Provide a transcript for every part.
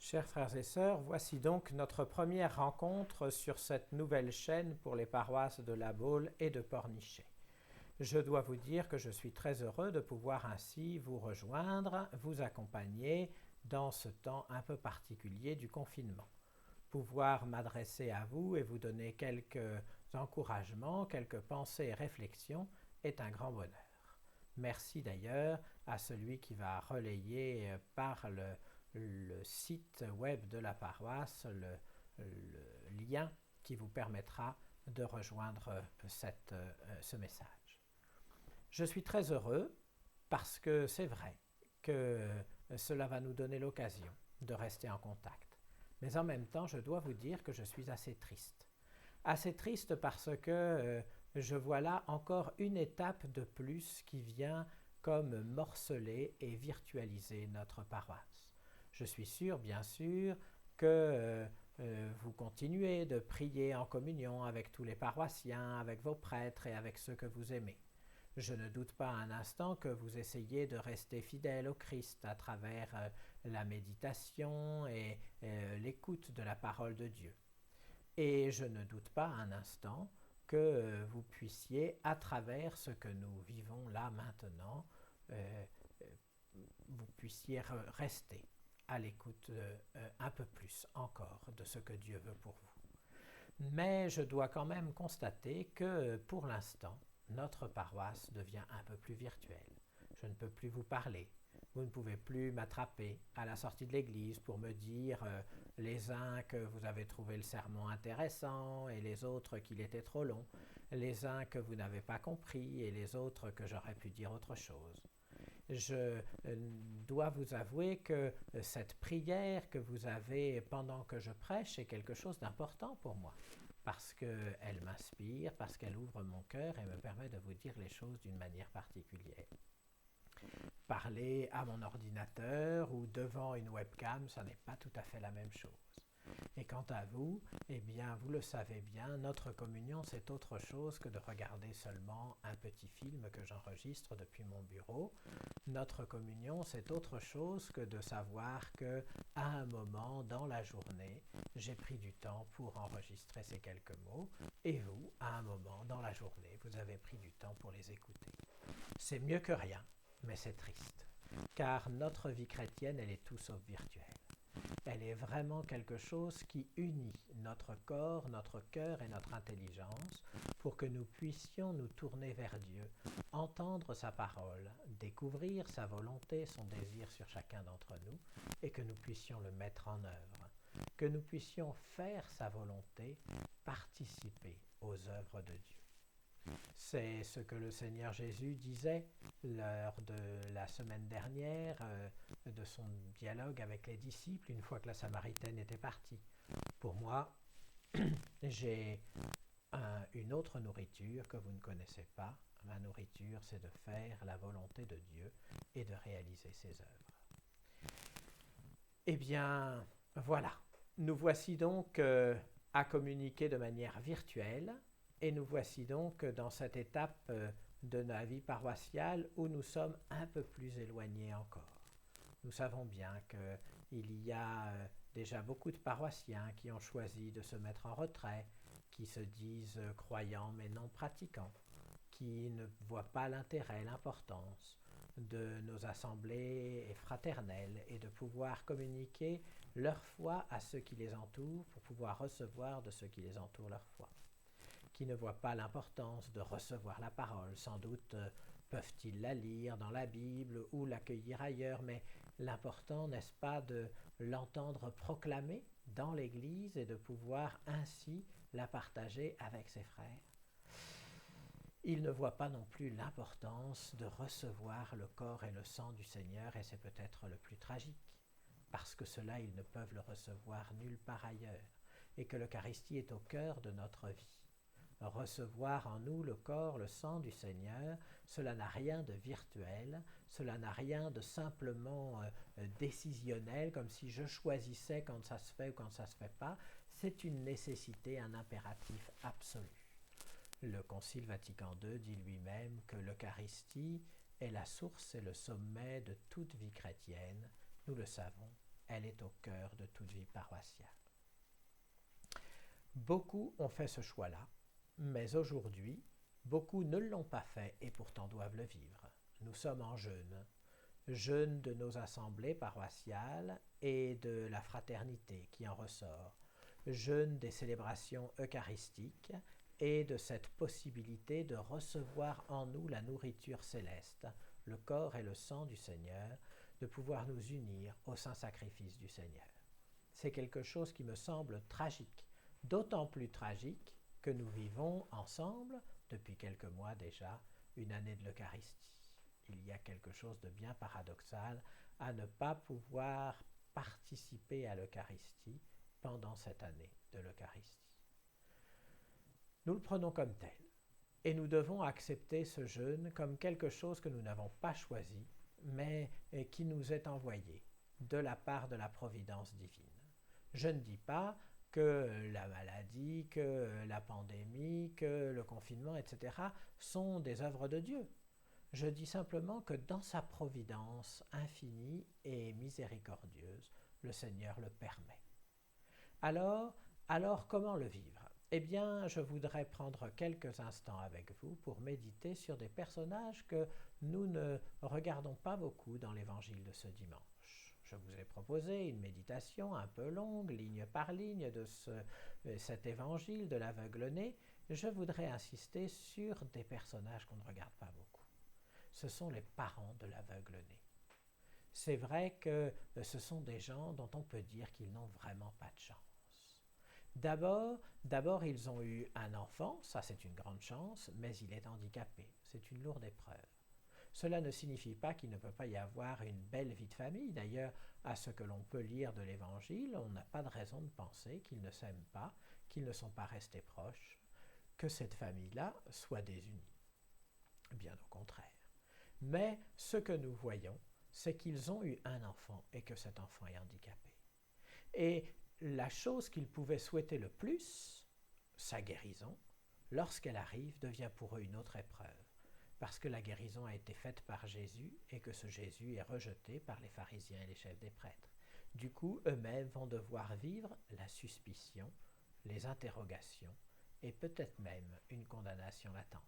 Chers frères et sœurs, voici donc notre première rencontre sur cette nouvelle chaîne pour les paroisses de La Baule et de Pornichet. Je dois vous dire que je suis très heureux de pouvoir ainsi vous rejoindre, vous accompagner dans ce temps un peu particulier du confinement. Pouvoir m'adresser à vous et vous donner quelques encouragements, quelques pensées et réflexions est un grand bonheur. Merci d'ailleurs à celui qui va relayer par le site web de la paroisse le lien qui vous permettra de rejoindre ce message. Je suis très heureux parce que c'est vrai que cela va nous donner l'occasion de rester en contact. Mais en même temps, je dois vous dire que je suis assez triste. Assez triste parce que je vois là encore une étape de plus qui vient comme morceler et virtualiser notre paroisse. Je suis sûr, bien sûr, que vous continuez de prier en communion avec tous les paroissiens, avec vos prêtres et avec ceux que vous aimez. Je ne doute pas un instant que vous essayez de rester fidèle au Christ à travers la méditation et l'écoute de la parole de Dieu. Et je ne doute pas un instant que vous puissiez, à travers ce que nous vivons là maintenant, vous puissiez rester à l'écoute un peu plus encore de ce que Dieu veut pour vous. Mais je dois quand même constater que pour l'instant, notre paroisse devient un peu plus virtuelle. Je ne peux plus vous parler. Vous ne pouvez plus m'attraper à la sortie de l'église pour me dire les uns que vous avez trouvé le sermon intéressant et les autres qu'il était trop long, les uns que vous n'avez pas compris et les autres que j'aurais pu dire autre chose. Je dois vous avouer que cette prière que vous avez pendant que je prêche est quelque chose d'important pour moi, parce qu'elle m'inspire, parce qu'elle ouvre mon cœur et me permet de vous dire les choses d'une manière particulière. Parler à mon ordinateur ou devant une webcam, ça n'est pas tout à fait la même chose. Et quant à vous, eh bien, vous le savez bien, notre communion, c'est autre chose que de regarder seulement un petit film que j'enregistre depuis mon bureau. Notre communion, c'est autre chose que de savoir que, à un moment dans la journée, j'ai pris du temps pour enregistrer ces quelques mots, et vous, à un moment dans la journée, vous avez pris du temps pour les écouter. C'est mieux que rien, mais c'est triste, car notre vie chrétienne, elle est tout sauf virtuelle. Elle est vraiment quelque chose qui unit notre corps, notre cœur et notre intelligence pour que nous puissions nous tourner vers Dieu, entendre sa parole, découvrir sa volonté, son désir sur chacun d'entre nous et que nous puissions le mettre en œuvre, que nous puissions faire sa volonté, participer aux œuvres de Dieu. C'est ce que le Seigneur Jésus disait lors de la semaine dernière, de son dialogue avec les disciples, une fois que la Samaritaine était partie. Pour moi, j'ai une autre nourriture que vous ne connaissez pas. Ma nourriture, c'est de faire la volonté de Dieu et de réaliser ses œuvres. Eh bien, voilà. Nous voici donc à communiquer de manière virtuelle. Et nous voici donc dans cette étape de la vie paroissiale où nous sommes un peu plus éloignés encore. Nous savons bien qu'il y a déjà beaucoup de paroissiens qui ont choisi de se mettre en retrait, qui se disent croyants mais non pratiquants, qui ne voient pas l'intérêt, l'importance de nos assemblées fraternelles et de pouvoir communiquer leur foi à ceux qui les entourent pour pouvoir recevoir de ceux qui les entourent leur foi, qui ne voient pas l'importance de recevoir la parole. Sans doute peuvent-ils la lire dans la Bible ou l'accueillir ailleurs, mais l'important, n'est-ce pas, de l'entendre proclamer dans l'Église et de pouvoir ainsi la partager avec ses frères. Ils ne voient pas non plus l'importance de recevoir le corps et le sang du Seigneur, et c'est peut-être le plus tragique, parce que cela, ils ne peuvent le recevoir nulle part ailleurs, et que l'Eucharistie est au cœur de notre vie. Recevoir en nous le corps, le sang du Seigneur, cela n'a rien de virtuel, cela n'a rien de simplement décisionnel, comme si je choisissais quand ça se fait ou quand ça ne se fait pas. C'est une nécessité, un impératif absolu. Le Concile Vatican II dit lui-même que l'Eucharistie est la source et le sommet de toute vie chrétienne. Nous le savons elle est au cœur de toute vie paroissiale. Beaucoup ont fait ce choix-là, mais aujourd'hui, beaucoup ne l'ont pas fait et pourtant doivent le vivre. Nous sommes en jeûne de nos assemblées paroissiales et de la fraternité qui en ressort, jeûne des célébrations eucharistiques et de cette possibilité de recevoir en nous la nourriture céleste, le corps et le sang du Seigneur, de pouvoir nous unir au saint sacrifice du Seigneur. C'est quelque chose qui me semble tragique, d'autant plus tragique que nous vivons ensemble, depuis quelques mois déjà, une année de l'Eucharistie. Il y a quelque chose de bien paradoxal à ne pas pouvoir participer à l'Eucharistie pendant cette année de l'Eucharistie. Nous le prenons comme tel, et nous devons accepter ce jeûne comme quelque chose que nous n'avons pas choisi, mais qui nous est envoyé de la part de la providence divine. Je ne dis pas que la maladie, que la pandémie, que le confinement, etc. sont des œuvres de Dieu. Je dis simplement que dans sa providence infinie et miséricordieuse, le Seigneur le permet. Alors comment le vivre? Eh bien, je voudrais prendre quelques instants avec vous pour méditer sur des personnages que nous ne regardons pas beaucoup dans l'évangile de ce dimanche. Je vous ai proposé une méditation un peu longue, ligne par ligne, de cet évangile de l'aveugle-né. Je voudrais insister sur des personnages qu'on ne regarde pas beaucoup. Ce sont les parents de l'aveugle-né. C'est vrai que ce sont des gens dont on peut dire qu'ils n'ont vraiment pas de chance. D'abord, ils ont eu un enfant, ça c'est une grande chance, mais il est handicapé, c'est une lourde épreuve. Cela ne signifie pas qu'il ne peut pas y avoir une belle vie de famille. D'ailleurs, à ce que l'on peut lire de l'Évangile, on n'a pas de raison de penser qu'ils ne s'aiment pas, qu'ils ne sont pas restés proches, que cette famille-là soit désunie. Bien au contraire. Mais ce que nous voyons, c'est qu'ils ont eu un enfant et que cet enfant est handicapé. Et la chose qu'ils pouvaient souhaiter le plus, sa guérison, lorsqu'elle arrive, devient pour eux une autre épreuve, parce que la guérison a été faite par Jésus et que ce Jésus est rejeté par les pharisiens et les chefs des prêtres. Du coup, eux-mêmes vont devoir vivre la suspicion, les interrogations et peut-être même une condamnation latente.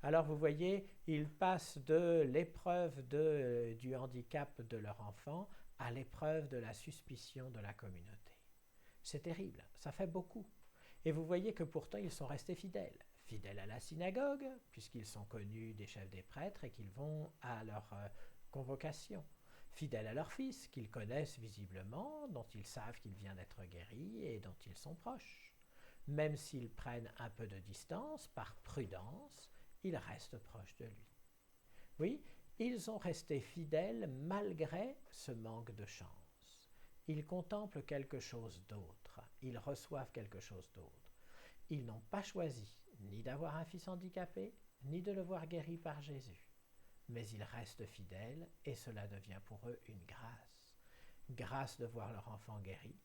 Alors vous voyez, ils passent de l'épreuve du handicap de leur enfant à l'épreuve de la suspicion de la communauté. C'est terrible, ça fait beaucoup. Et vous voyez que pourtant ils sont restés fidèles. Fidèles à la synagogue, puisqu'ils sont connus des chefs des prêtres et qu'ils vont à leur convocation. Fidèles à leur fils, qu'ils connaissent visiblement, dont ils savent qu'il vient d'être guéri et dont ils sont proches. Même s'ils prennent un peu de distance, par prudence, ils restent proches de lui. Oui, ils ont resté fidèles malgré ce manque de chance. Ils contemplent quelque chose d'autre, ils reçoivent quelque chose d'autre. Ils n'ont pas choisi ni d'avoir un fils handicapé, ni de le voir guéri par Jésus. Mais ils restent fidèles et cela devient pour eux une grâce. Grâce de voir leur enfant guéri,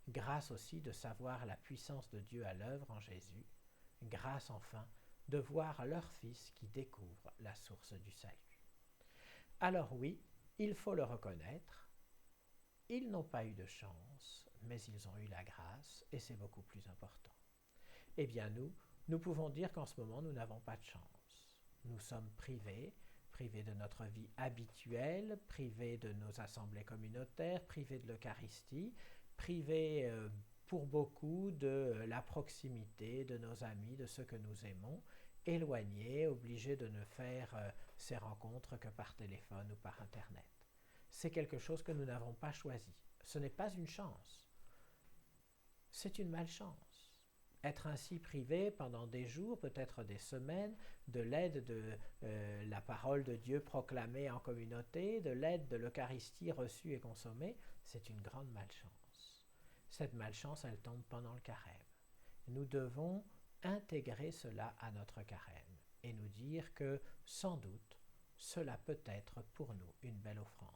grâce aussi de savoir la puissance de Dieu à l'œuvre en Jésus, grâce enfin de voir leur fils qui découvre la source du salut. Alors oui, il faut le reconnaître, ils n'ont pas eu de chance, mais ils ont eu la grâce et c'est beaucoup plus important. Eh bien nous pouvons dire qu'en ce moment nous n'avons pas de chance. Nous sommes privés de notre vie habituelle, privés de nos assemblées communautaires, privés de l'Eucharistie, privés pour beaucoup de la proximité de nos amis, de ceux que nous aimons, éloignés, obligés de ne faire ces rencontres que par téléphone ou par Internet. C'est quelque chose que nous n'avons pas choisi. Ce n'est pas une chance, c'est une malchance. Être ainsi privé pendant des jours, peut-être des semaines, de l'aide de la parole de Dieu proclamée en communauté, de l'aide de l'Eucharistie reçue et consommée, c'est une grande malchance. Cette malchance, elle tombe pendant le carême. Nous devons intégrer cela à notre carême et nous dire que, sans doute, cela peut être pour nous une belle offrande.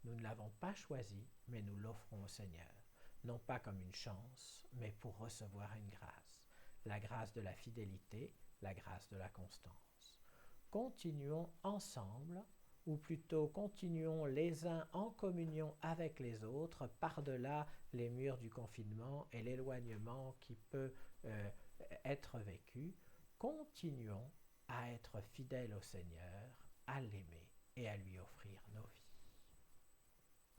Nous ne l'avons pas choisi, mais nous l'offrons au Seigneur. Non pas comme une chance, mais pour recevoir une grâce. La grâce de la fidélité, la grâce de la constance. Continuons ensemble ou plutôt continuons les uns en communion avec les autres par-delà les murs du confinement et l'éloignement qui peut être vécu. Continuons à être fidèles au Seigneur, à l'aimer et à lui offrir